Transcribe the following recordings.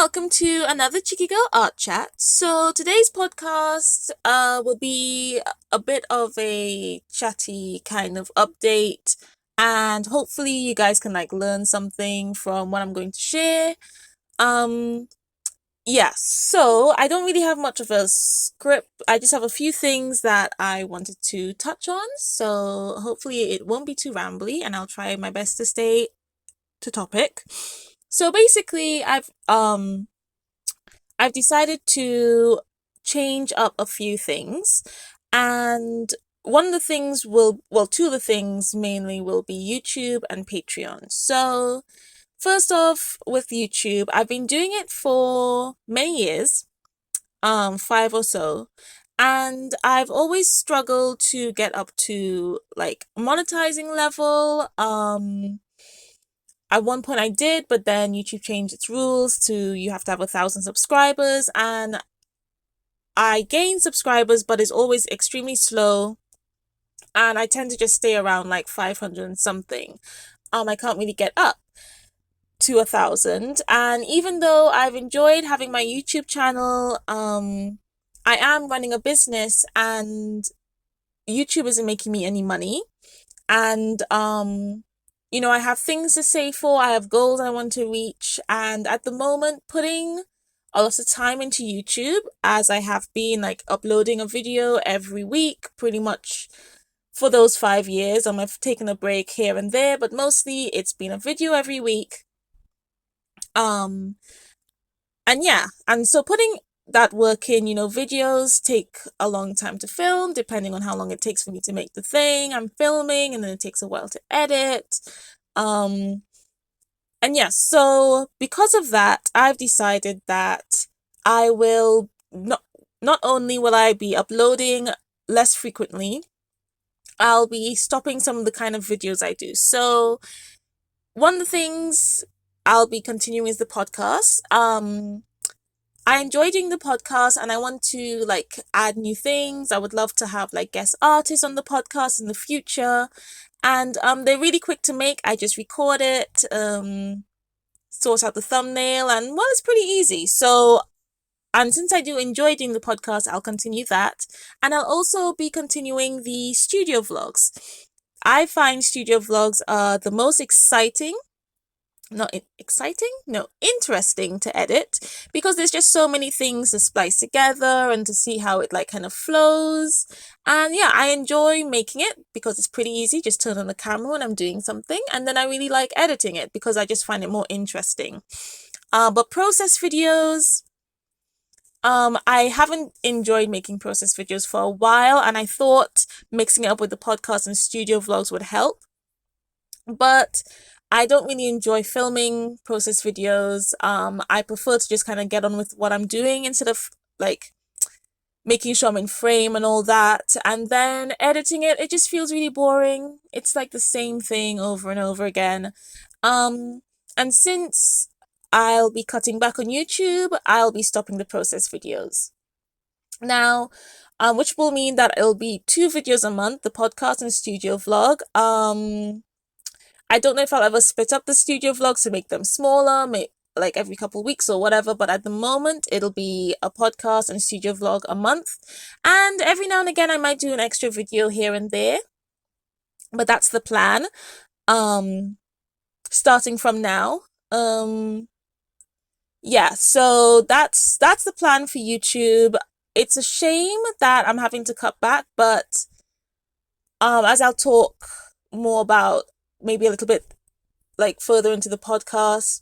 welcome to another Checiegirl art chat. So today's podcast will be a bit of a chatty kind of update, and hopefully you guys can learn something from what I'm going to share. Um yeah, so I don't really have much of a script. I just have a few things that I wanted to touch on. So hopefully it won't be too rambly, and I'll try my best to stay to topic. So basically, I've decided to change up a few things, and one of the things two of the things mainly will be YouTube and Patreon. So, first off, with YouTube, I've been doing it for many years, five or so, and I've always struggled to get up to monetizing level. At one point I did, but then YouTube changed its rules to you have to have 1,000 subscribers, and I gain subscribers, but it's always extremely slow, and I tend to just stay around 500 and something. I can't really get up to 1,000, and even though I've enjoyed having my YouTube channel, I am running a business, and YouTube isn't making me any money, and I have things to save for, I have goals I want to reach, and at the moment, putting a lot of time into YouTube, as I have been uploading a video every week, pretty much for those 5 years. I've taken a break here and there, but mostly it's been a video every week. And yeah, and so putting that work in, videos take a long time to film, depending on how long it takes for me to make the thing I'm filming, and then it takes a while to edit. And yes, so because of that, I've decided that I will not only will I be uploading less frequently, I'll be stopping some of the kind of videos I do. So one of the things I'll be continuing is the podcast. I enjoy doing the podcast, and I want to add new things. I would love to have guest artists on the podcast in the future. And they're really quick to make. I just record it, sort out the thumbnail, and well, it's pretty easy. So, and since I do enjoy doing the podcast, I'll continue that. And I'll also be continuing the studio vlogs. I find studio vlogs are the most exciting. Interesting to edit, because there's just so many things to splice together and to see how it kind of flows. And yeah, I enjoy making it because it's pretty easy. Just turn on the camera when I'm doing something, and then I really like editing it because I just find it more interesting. But process videos, I haven't enjoyed making process videos for a while, and I thought mixing it up with the podcast and studio vlogs would help. But I don't really enjoy filming process videos. I prefer to just kind of get on with what I'm doing instead of making sure I'm in frame and all that. And then editing it just feels really boring. It's the same thing over and over again. And since I'll be cutting back on YouTube, I'll be stopping the process videos. Now, which will mean that it'll be 2 videos a month, the podcast and studio vlog. I don't know if I'll ever split up the studio vlogs to make them smaller, every couple of weeks or whatever, but at the moment, it'll be a podcast and studio vlog a month. And every now and again, I might do an extra video here and there. But that's the plan, starting from now. Yeah, so that's the plan for YouTube. It's a shame that I'm having to cut back, but as I'll talk more about maybe a little bit further into the podcast,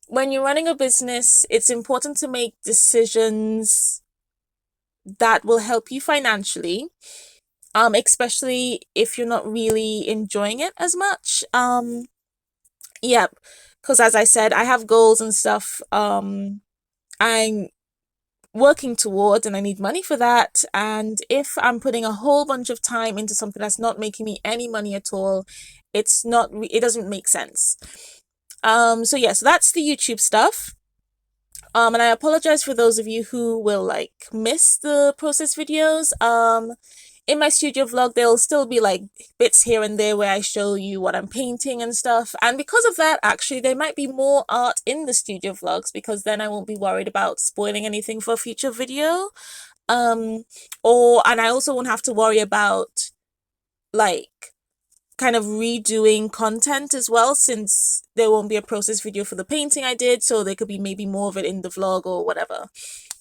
when you're running a business, it's important to make decisions that will help you financially, especially if you're not really enjoying it as much. Yeah, because as I said, I have goals and stuff I'm working towards, and I need money for that. And if I'm putting a whole bunch of time into something that's not making me any money at all, it doesn't make sense. So yeah, so that's the YouTube stuff. And I apologize for those of you who will miss the process videos. in my studio vlog, there'll still be like bits here and there where I show you what I'm painting and stuff. And because of that, actually, there might be more art in the studio vlogs because then I won't be worried about spoiling anything for a future video. Um, and I also won't have to worry about like kind of redoing content as well, since there won't be a process video for the painting I did, so there could be maybe more of it in the vlog or whatever.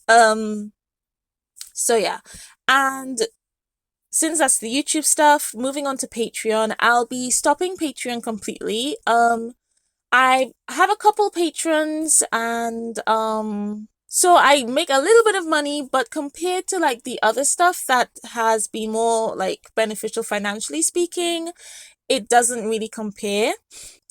Um, so yeah. And since that's the YouTube stuff, moving on to Patreon, I'll be stopping Patreon completely. I have a couple patrons and so I make a little bit of money, but compared to like the other stuff that has been more like beneficial financially speaking, it doesn't really compare.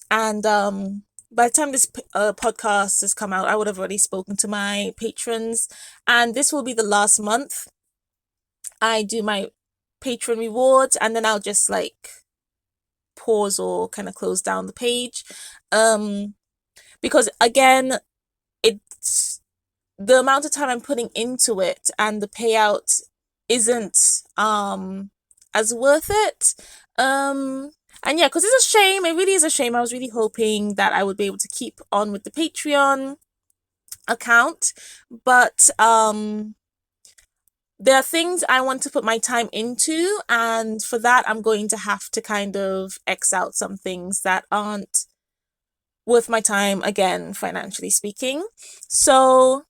And by the time this podcast has come out, I would have already spoken to my patrons, and this will be the last month I do my patron rewards, and then I'll just like pause or kind of close down the page. Um, because again, it's the amount of time I'm putting into it and the payout isn't as worth it. And yeah, because it's a shame. It really is a shame. I was really hoping that I would be able to keep on with the Patreon account, but there are things I want to put my time into, and for that, I'm going to have to kind of X out some things that aren't worth my time, again, financially speaking. So,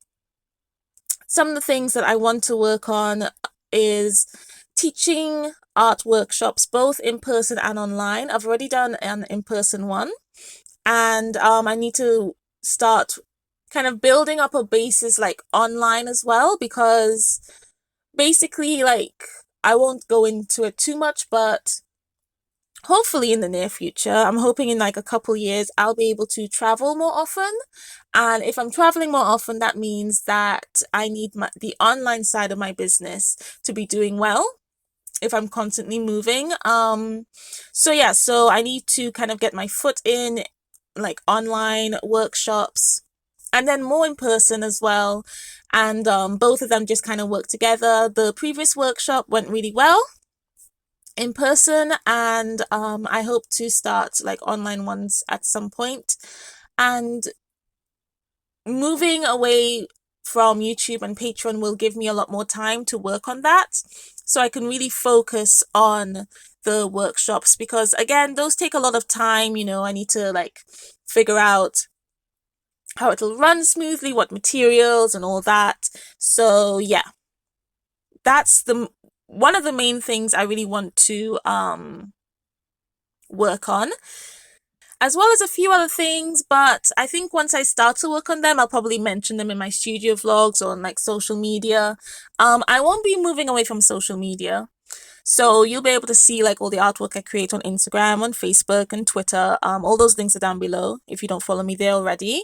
some of the things that I want to work on is teaching art workshops, both in person and online. I've already done an in-person one, and I need to start kind of building up a basis like online as well, because basically, like, I won't go into it too much, but hopefully in the near future, I'm hoping in like a couple years, I'll be able to travel more often. And if I'm traveling more often, that means that I need the online side of my business to be doing well if I'm constantly moving. So yeah, so I need to kind of get my foot in like online workshops and then more in person as well. And both of them just kind of work together. The previous workshop went really well in person, and I hope to start like online ones at some point. And moving away from YouTube and Patreon will give me a lot more time to work on that, so I can really focus on the workshops, because again, those take a lot of time. I need to like figure out how it'll run smoothly, what materials and all that. So yeah, that's one of the main things I really want to work on, as well as a few other things. But I think once I start to work on them, I'll probably mention them in my studio vlogs or on like social media. I won't be moving away from social media, so you'll be able to see like all the artwork I create on Instagram, on Facebook, and Twitter. All those links are down below if you don't follow me there already.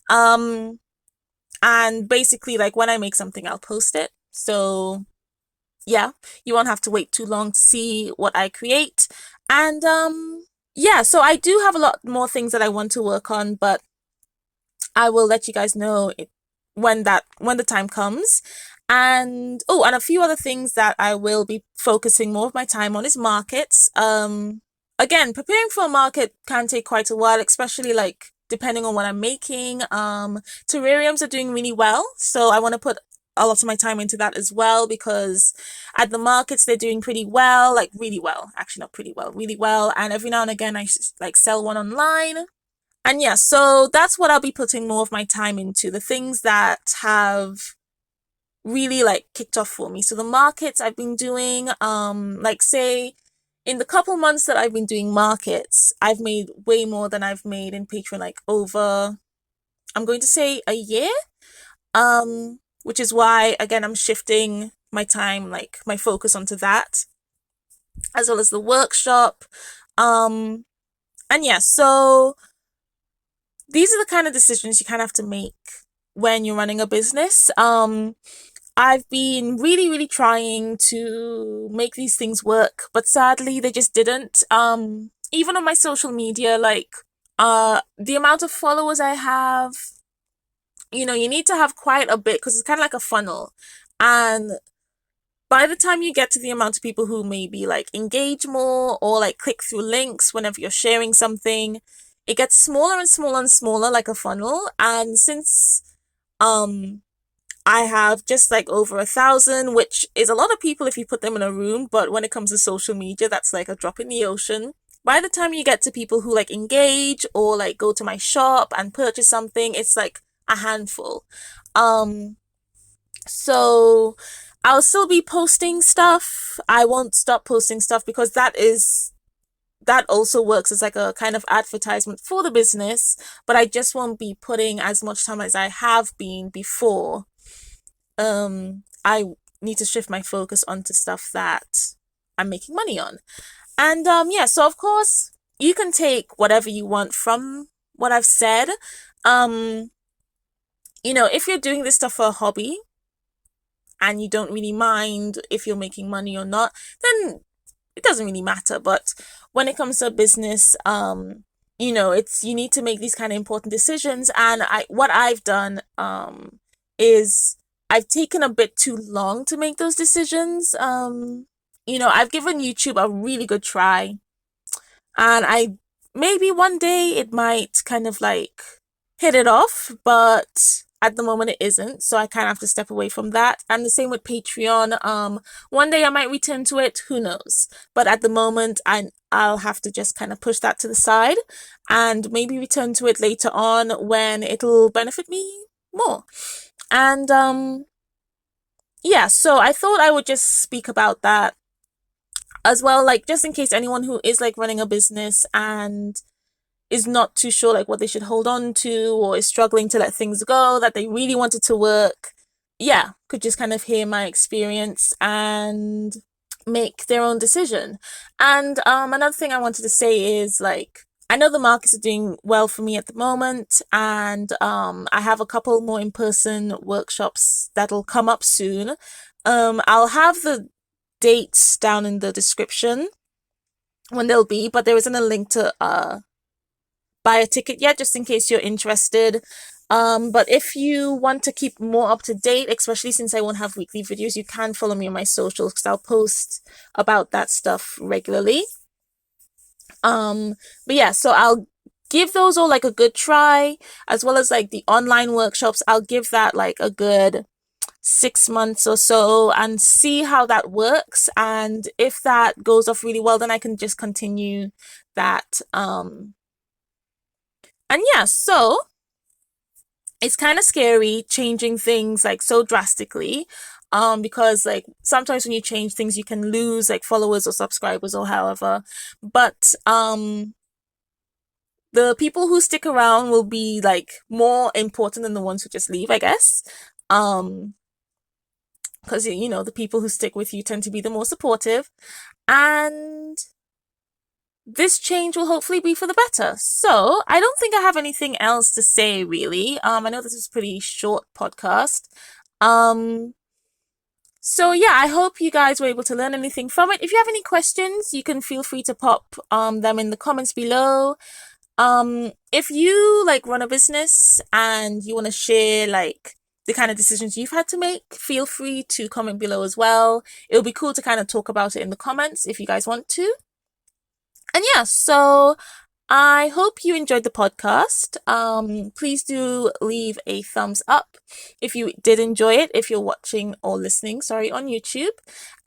And basically, like, when I make something, I'll post it. So yeah, you won't have to wait too long to see what I create. And yeah, so I do have a lot more things that I want to work on, but I will let you guys know when the time comes. And and a few other things that I will be focusing more of my time on is markets. Again, preparing for a market can take quite a while, especially like depending on what I'm making. Terrariums are doing really well, so I want to put a lot of my time into that as well, because at the markets they're doing pretty well, like really well. Actually, not pretty well, really well. And every now and again, I like sell one online. And yeah, so that's what I'll be putting more of my time into, the things that have really like kicked off for me. So the markets I've been doing, like say in the couple months that I've been doing markets, I've made way more than I've made in Patreon, like over, I'm going to say a year. Which is why again I'm shifting my time, like my focus onto that, as well as the workshop. And yeah, so these are the kind of decisions you kind of have to make when you're running a business. I've been really, really trying to make these things work, but sadly they just didn't. Even on my social media, like the amount of followers I have, you need to have quite a bit, because it's kind of like a funnel. And by the time you get to the amount of people who maybe like engage more or like click through links whenever you're sharing something, it gets smaller and smaller and smaller like a funnel. And since um I have just like over 1,000, which is a lot of people if you put them in a room, but when it comes to social media, that's like a drop in the ocean. By the time you get to people who like engage or like go to my shop and purchase something, it's like a handful. Um, so I'll still be posting stuff. I won't stop posting stuff because that also works as like a kind of advertisement for the business, but I just won't be putting as much time as I have been before. I need to shift my focus onto stuff that I'm making money on. And yeah, so of course you can take whatever you want from what I've said. Um, if you're doing this stuff for a hobby and you don't really mind if you're making money or not, then it doesn't really matter. But when it comes to business, it's you need to make these kind of important decisions. And what I've done is I've taken a bit too long to make those decisions. I've given YouTube a really good try, and I maybe one day it might kind of like hit it off, but at the moment it isn't, so I kind of have to step away from that. And the same with Patreon. One day I might return to it, who knows? But at the moment I'll have to just kind of push that to the side and maybe return to it later on when it'll benefit me more. And yeah, so I thought I would just speak about that as well, like just in case anyone who is like running a business and is not too sure like what they should hold on to or is struggling to let things go that they really wanted to work, yeah, could just kind of hear my experience and make their own decision. And another thing I wanted to say is like I know the markets are doing well for me at the moment, and I have a couple more in-person workshops that'll come up soon. I'll have the dates down in the description when they'll be, but there isn't a link to buy a ticket yet, just in case you're interested. But if you want to keep more up to date, especially since I won't have weekly videos, you can follow me on my socials because I'll post about that stuff regularly. But yeah, so I'll give those all like a good try, as well as like the online workshops. I'll give that like a good 6 months or so and see how that works. And if that goes off really well, then I can just continue that. And yeah, so it's kind of scary changing things like so drastically. Because like sometimes when you change things, you can lose like followers or subscribers or however. But the people who stick around will be like more important than the ones who just leave, I guess. Because the people who stick with you tend to be the more supportive, and this change will hopefully be for the better. So I don't think I have anything else to say really. I know this is a pretty short podcast. So yeah, I hope you guys were able to learn anything from it. If you have any questions, you can feel free to pop them in the comments below. If you like run a business and you want to share like the kind of decisions you've had to make, feel free to comment below as well. It'll be cool to kind of talk about it in the comments if you guys want to. And yeah, so I hope you enjoyed the podcast. Please do leave a thumbs up if you did enjoy it, if you're watching or listening, on YouTube.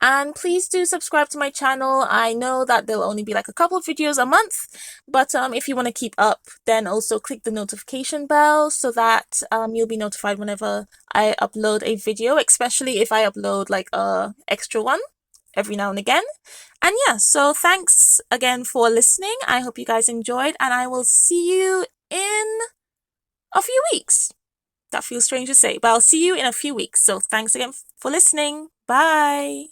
And please do subscribe to my channel. I know that there'll only be like a couple of videos a month, but if you want to keep up, then also click the notification bell so that you'll be notified whenever I upload a video, especially if I upload like a extra one every now and again. And yeah, so thanks again for listening. I hope you guys enjoyed, and I will see you in a few weeks. That feels strange to say, but I'll see you in a few weeks. So thanks again for listening. Bye.